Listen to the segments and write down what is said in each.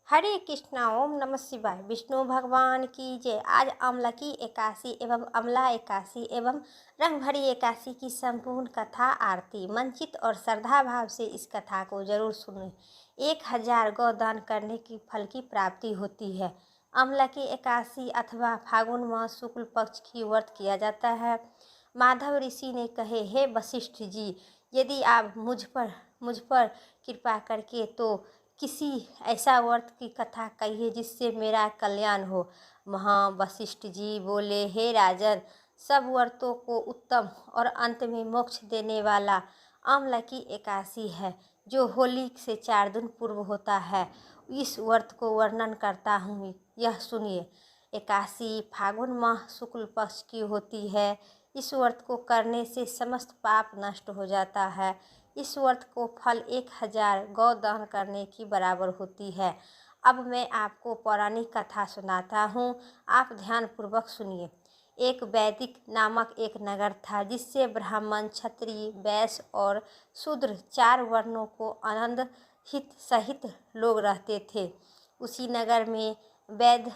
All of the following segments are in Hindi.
हरे कृष्णा। ओम नमः शिवाय। विष्णु भगवान की जय। आज अम्लकी एकादशी एवं अमला एकादशी एवं रंगभरी एकादशी की संपूर्ण कथा आरती मंचित और श्रद्धा भाव से इस कथा को जरूर सुनें। 1000 गौदान करने की फल की प्राप्ति होती है। अम्लकी एकादशी अथवा फागुन मास शुक्ल पक्ष की व्रत किया जाता है। माधव ऋषि ने कहे, हे वशिष्ठ जी, यदि आप मुझ पर कृपा करके तो किसी ऐसा व्रत की कथा कहिए जिससे मेरा कल्याण हो। महा वशिष्ठ जी बोले, हे राजन, सब व्रतों को उत्तम और अंत में मोक्ष देने वाला अम्लकी एकादशी है, जो होली से 4 दिन पूर्व होता है। इस व्रत को वर्णन करता हूँ, यह सुनिए। एकादशी फागुन माह शुक्ल पक्ष की होती है। इस व्रत को करने से समस्त पाप नष्ट हो जाता है। इस व्रत को फल 1000 गौदान करने की बराबर होती है। अब मैं आपको पौराणिक कथा सुनाता हूँ, आप ध्यानपूर्वक सुनिए। एक वैदिक नामक एक नगर था, जिससे ब्राह्मण, क्षत्रिय, वैश्य और शूद्र 4 वर्णों को आनंद हित सहित लोग रहते थे। उसी नगर में वैद्य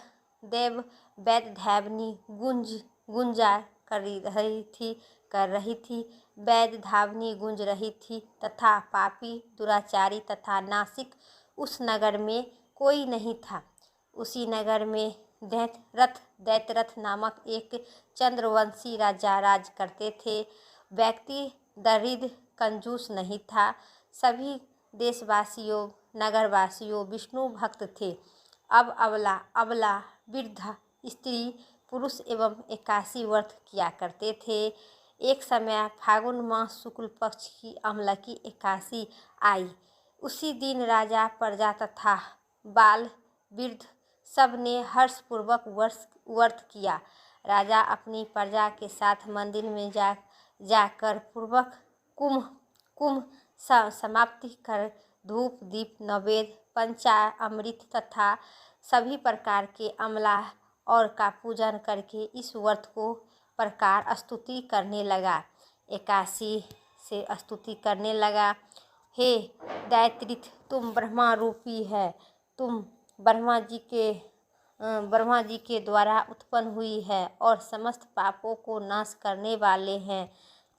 धावनी गुंजा कर रही थी। वैद्य धावनी गूंज रही थी तथा पापी, दुराचारी तथा नासिक उस नगर में कोई नहीं था। उसी नगर में दैत्यरथ नामक एक चंद्रवंशी राजा राज करते थे। व्यक्ति दरिद्र कंजूस नहीं था। सभी देशवासियों, नगरवासियों विष्णु भक्त थे। अब अबला, वृद्ध, स्त्री, पुरुष एवं एकादशी व्रत किया करते थे। एक समय फागुन मास शुक्ल पक्ष की अम्लकी एकादशी आई। उसी दिन राजा, प्रजा तथा बाल वृद्ध सब ने हर्षपूर्वक व्रत किया। राजा अपनी प्रजा के साथ मंदिर में जाकर पूर्वक कुंभ समाप्ति कर धूप दीप नैवेद्य पंचामृत तथा सभी प्रकार के अमला और का पूजन करके इस व्रत को प्रकार स्तुति करने लगा। एकादशी से स्तुति करने लगा, हे दैत्यरथ, तुम ब्रह्मा रूपी है। तुम ब्रह्मा जी के द्वारा उत्पन्न हुई है और समस्त पापों को नाश करने वाले हैं।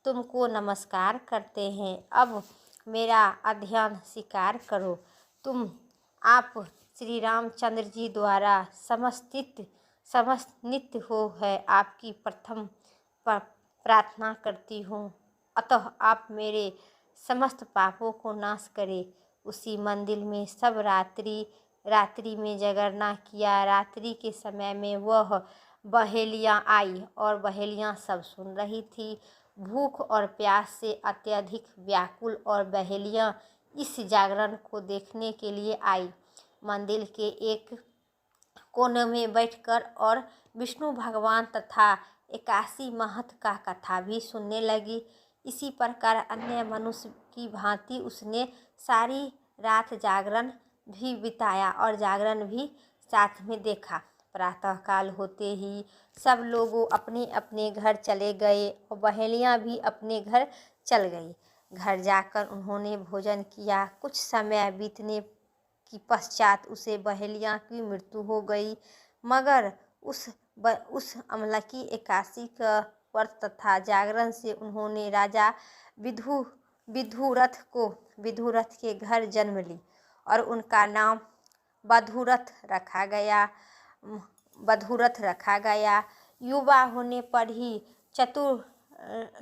तुमको नमस्कार करते हैं। अब मेरा अध्ययन स्वीकार करो। आप श्री रामचंद्र जी द्वारा समस्थित हो है आपकी प्रथम प्रार्थना करती हूँ। अतः आप मेरे समस्त पापों को नाश करें। उसी मंदिर में सब रात्रि में जागरण किया। रात्रि के समय में वह बहेलियाँ आई और बहेलियाँ सब सुन रही थी। भूख और प्यास से अत्यधिक व्याकुल और बहेलियाँ इस जागरण को देखने के लिए आई। मंदिर के एक कोने में बैठकर और विष्णु भगवान तथा एकादशी महत्व का कथा भी सुनने लगी। इसी प्रकार अन्य मनुष्य की भांति उसने सारी रात जागरण भी बिताया और जागरण भी साथ में देखा। प्रातःकाल होते ही सब लोग अपने अपने घर चले गए और बहेलियाँ भी अपने घर चल गई। घर जाकर उन्होंने भोजन किया। कुछ समय बीतने की पश्चात उसे बहेलियाँ की मृत्यु हो गई। मगर उस अम्लकी एकादशी का व्रत तथा जागरण से उन्होंने राजा विदुरथ के घर जन्म ली और उनका नाम बधूरथ रखा गया। युवा होने पर ही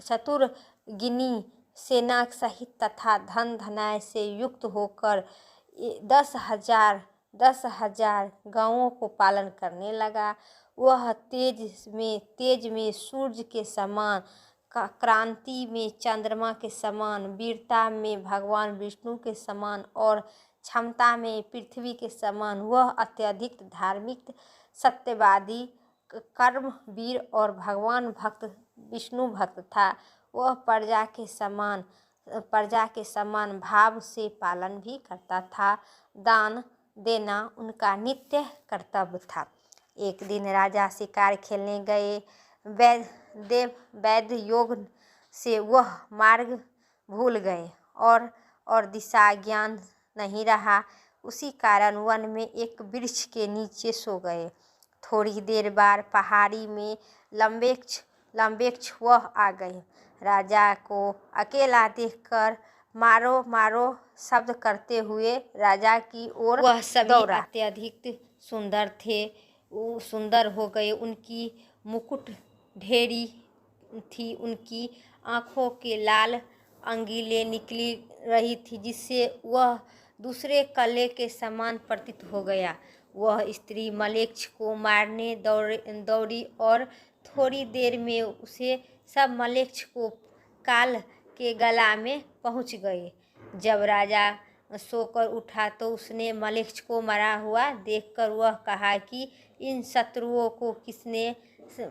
चतुर्गिनी सेना सहित तथा धन धनाय से युक्त होकर 10,000 गांवों को पालन करने लगा। वह तेज में सूर्य के समान, क्रांति में चंद्रमा के समान, वीरता में भगवान विष्णु के समान और क्षमता में पृथ्वी के समान वह अत्यधिक धार्मिक, सत्यवादी, कर्मवीर और भगवान भक्त विष्णु भक्त था। वह प्रजा के समान भाव से पालन भी करता था। दान देना उनका नित्य कर्तव्य था। एक दिन राजा शिकार खेलने गए। वैद्य योग से वह मार्ग भूल गए और दिशा ज्ञान नहीं रहा। उसी कारण वन में एक वृक्ष के नीचे सो गए। थोड़ी देर बाद पहाड़ी में लंबेक्ष वह आ गए। राजा को अकेला देखकर मारो मारो शब्द करते हुए राजा की ओर वह सभी अत्यधिक सुंदर थे। वो सुंदर हो गए। उनकी मुकुट ढेरी थी, उनकी आँखों के लाल अंगीलें निकली रही थी, जिससे वह दूसरे कले के समान प्रतीत हो गया। वह स्त्री मलेच्छ को मारने दौड़ी और थोड़ी देर में उसे सब मलेच्छ को काल के गला में पहुंच गए। जब राजा सोकर उठा तो उसने मलेच्छ को मरा हुआ देखकर वह कहा कि इन शत्रुओं को किसने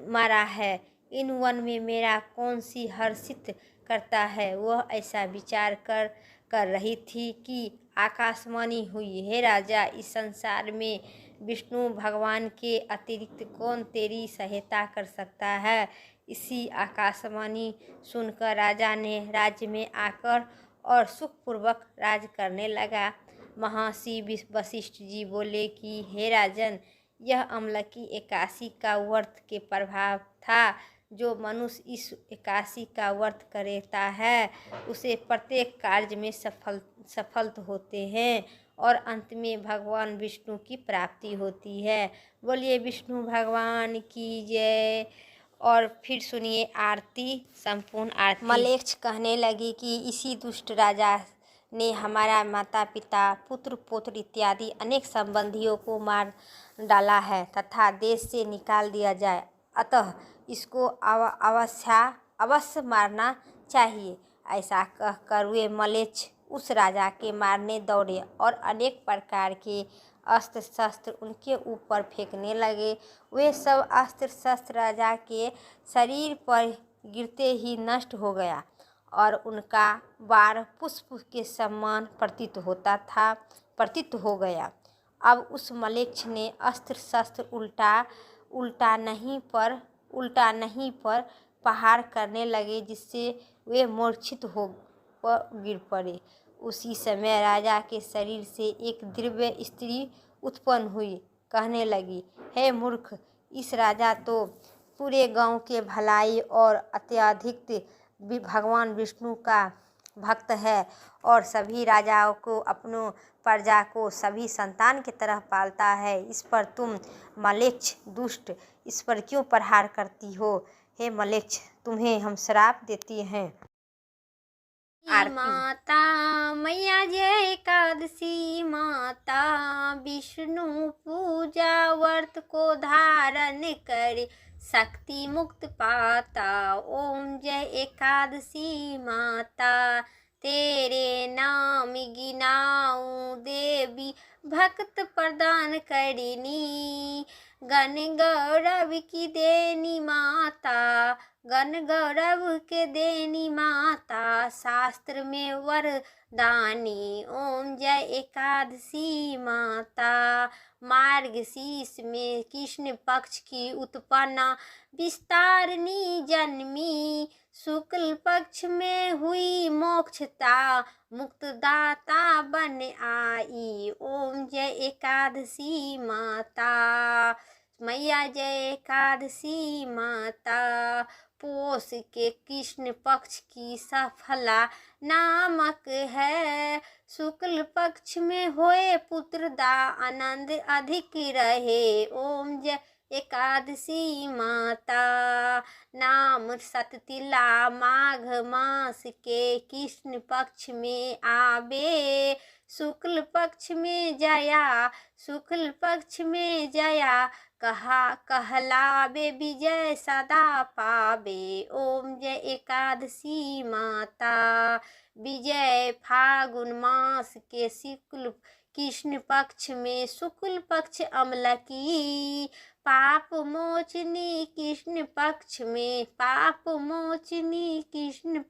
मारा है? इन वन में मेरा कौन सी हर्षित करता है? वह ऐसा विचार कर रही थी कि आकाशवाणी हुई, हे राजा, इस संसार में विष्णु भगवान के अतिरिक्त कौन तेरी सहायता कर सकता है? इसी आकाशवाणी सुनकर राजा ने राज्य में आकर और सुखपूर्वक राज करने लगा। महर्षि वशिष्ठ जी बोले कि हे राजन, यह अम्लकी एकादशी का व्रत के प्रभाव था। जो मनुष्य इस एकादशी का व्रत करता है उसे प्रत्येक कार्य में सफल होते हैं और अंत में भगवान विष्णु की प्राप्ति होती है। बोलिए विष्णु भगवान की जय। और फिर सुनिए आरती, संपूर्ण आरती। मलेच्छ कहने लगी कि इसी दुष्ट राजा ने हमारा माता पिता, पुत्र पौत्र इत्यादि अनेक संबंधियों को मार डाला है तथा देश से निकाल दिया जाए, अतः इसको अवश्य मारना चाहिए। ऐसा कहकर वे मलेच्छ उस राजा के मारने दौड़े और अनेक प्रकार के अस्त्र शस्त्र उनके ऊपर फेंकने लगे। वे सब अस्त्र शस्त्र राजा के शरीर पर गिरते ही नष्ट हो गया और उनका वार पुष्प के समान प्रतीत हो गया। अब उस मलेच्छ ने अस्त्र शस्त्र उल्टा नहीं पर प्रहार करने लगे, जिससे वे मूर्छित हो गिर पड़े। उसी समय राजा के शरीर से एक दिव्य स्त्री उत्पन्न हुई। कहने लगी, हे मूर्ख, इस राजा तो पूरे गांव के भलाई और अत्यधिक भगवान विष्णु का भक्त है और सभी राजाओं को अपनों प्रजा को सभी संतान की तरह पालता है। इस पर तुम मलेच्छ दुष्ट, इस पर क्यों प्रहार करती हो? हे मलेच्छ, तुम्हें हम श्राप देती हैं। माता मैया जय एकादशी माता, विष्णु पूजा व्रत को धारण कर शक्ति मुक्त पाता। ओम जय एकादशी माता, तेरे नाम गिनाऊं देवी, भक्त प्रदान करनी। गण गौरव की देनी माता, गण गौरव के देनी माता, शास्त्र में वरदानी। ओम जय एकादशी माता, मार्गशीर्ष में कृष्ण पक्ष की उत्पन्ना विस्तारनी जन्मी। शुक्ल पक्ष में हुई मोक्षता, मुक्तदाता बन आई। ओम जय एकादशी माता, मैया जय एकादशी माता। पोष के कृष्ण पक्ष की सफला नामक है, शुक्ल पक्ष में होए पुत्र दा आनंद अधिक रहे। ओम जय एकादशी माता, नाम सततिला माघ मास के कृष्ण पक्ष में आवे। शुक्ल पक्ष में जया कहलावे, विजय सदा पावे। ओम जय एकादशी माता, विजय फागुन मास के शुक्ल कृष्ण पक्ष में शुक्ल पक्ष अम्लकी। पाप मोचनी कृष्ण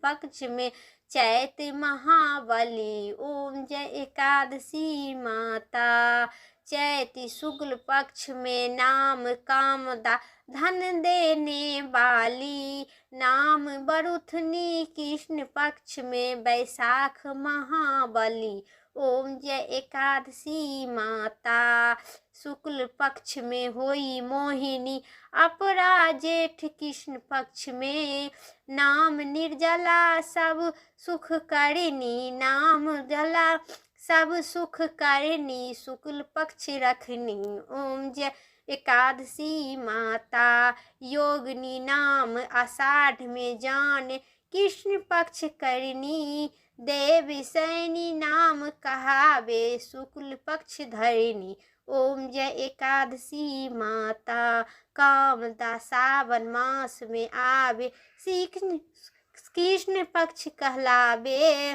पक्ष में चैत महाबली। ओम जय एकादशी माता, चैती शुक्ल पक्ष में नाम कामदा धन देने वाली। नाम बरुथनी कृष्ण पक्ष में बैसाख महाबली। ओम जय एकादशी माता। शुक्ल पक्ष में होई मोहिनी, अपरा जेठ कृष्ण पक्ष में। नाम निर्जला सब सुख करिनी, नाम जला सब सुख करिनी, शुक्ल पक्ष रखनी। ओम जय एकादशी माता। योगिनी नाम आषाढ़ में जाने, कृष्ण पक्ष करनी। देव सैनी नाम कहावे, शुक्ल पक्ष धरनी। ओम जय एकादशी माता। कामदा सावन मास में आवे, श्री कृष्ण पक्ष कहलावे।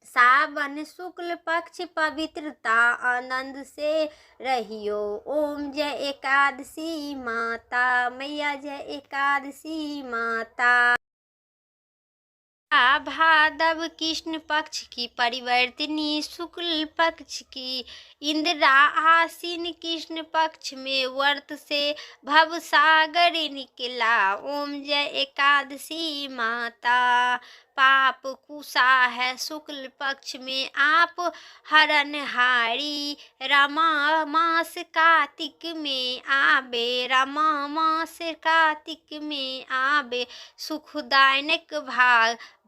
सावन शुक्ल पक्ष पवित्रता, आनंद से रहियो। ओम जय एकादशी माता। मैया जय एकादशी माता। भादव कृष्ण पक्ष की परिवर्तिनी, शुक्ल पक्ष की इंदिरा। आसीन कृष्ण पक्ष में व्रत से भव सागर निकला। ओम जय एकादशी माता। पाप कुशा है शुक्ल पक्ष में आप हरनहारी। रमा मास कार्तिक में आबे, रमा मास कार्तिक में आबे, सुखदायक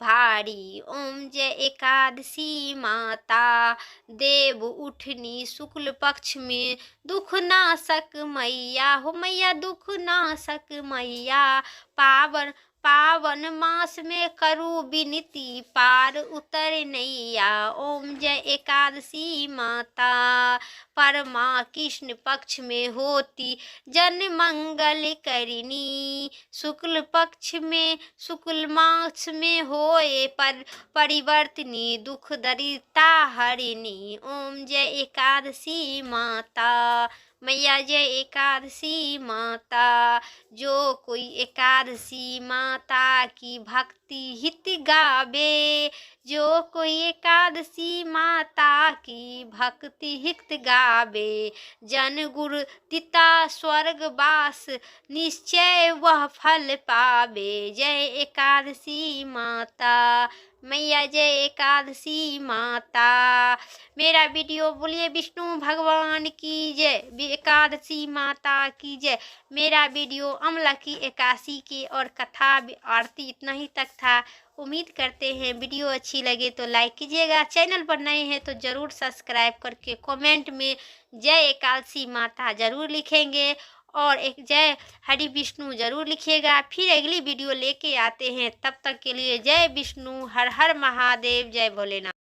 भारी। ओम जय एकादशी माता। देव उठनी शुक्ल पक्ष में, दुख नाशक मैया हो मैया, दुख नाशक मैया। पावन मास में करूँ विनती, पार उतर नैया। ओम जय एकादशी माता। परमा कृष्ण पक्ष में होती जन मंगल करिनी, शुक्ल पक्ष में शुक्ल मास में होए पर परिवर्तनी, दुख दरिद्रता हरिनी। ओम जय एकादशी माता। मैया जय एकादशी माता। जो कोई एकादशी माता की भक्ति हित गावे, जो कोई एकादशी माता की भक्ति हित गावे, जन गुरु दिता स्वर्गवास, निश्चय वह फल पावे। जय एकादशी माता। मैया जय एकादशी माता। मेरा वीडियो बोलिए विष्णु भगवान की जय, एकादशी माता की जय। मेरा वीडियो अमला की एकादशी की और कथा आरती इतना ही तक था। उम्मीद करते हैं वीडियो अच्छी लगे तो लाइक कीजिएगा। चैनल पर नए हैं तो ज़रूर सब्सक्राइब करके कमेंट में जय एकादशी माता ज़रूर लिखेंगे और एक जय हरि विष्णु ज़रूर लिखिएगा। फिर अगली वीडियो लेके आते हैं, तब तक के लिए जय विष्णु, हर हर महादेव, जय भोलेनाथ।